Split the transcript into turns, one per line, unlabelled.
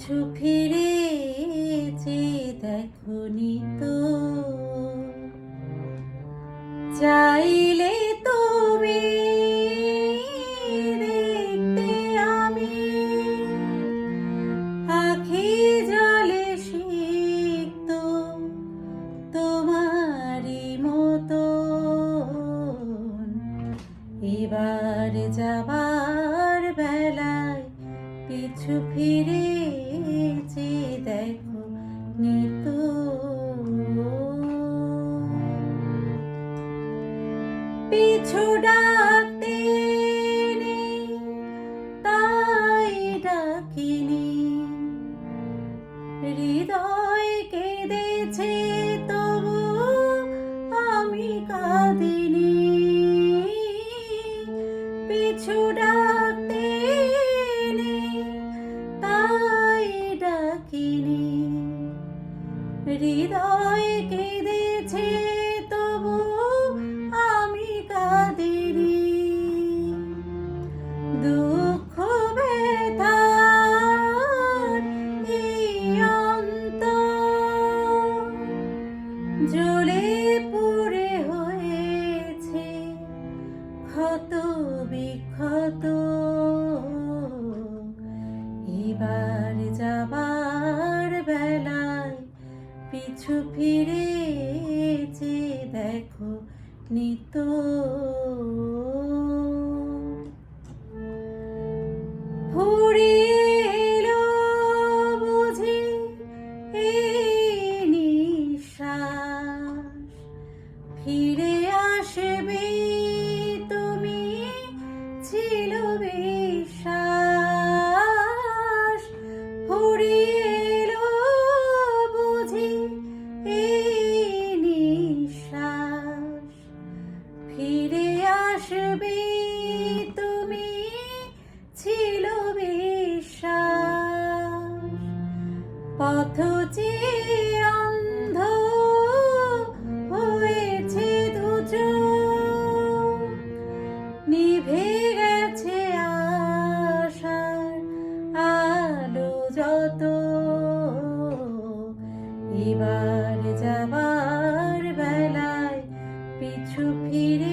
পিছু ফিরে যে দেখনি তো চাইলে তুমি দেখতে আমি আখি জলে সিক্ত তোমারই মতো এবার যাবার বেলায় পিছু ফিরে যে দেখো নিত পিছু ডাকতে নেই তাই ডাকিনি হৃদয় কেঁদেছে তবু আমি কাঁদিনি পিছু ডাকতে নেই তাই ডাকিনি হৃদয় কেঁদেছে তবু আমি কাঁদিনি দুঃখ ব্যথার এই অন্তর জ্বলে পুড়ে হয়েছে ক্ষত বিক্ষত এবার যাবার বেলায় পিছু ফিরে যে দেখো নিত ফুরিয়ে এলো বুঝি এই নিঃশ্বাস ফিরে আসবে তুমি ছিল বিশ্বাস ফুরিয়ে এলো বুঝি এই নিঃশ্বাস ফিরে আসবে তুমি ছিল বিশ্বাস পথ চেয়ে অন্ধ হয়েছে দুচোখ নিভে গেছে আশার আলো যত এবার যাবার বেলায় পিছু ফিরে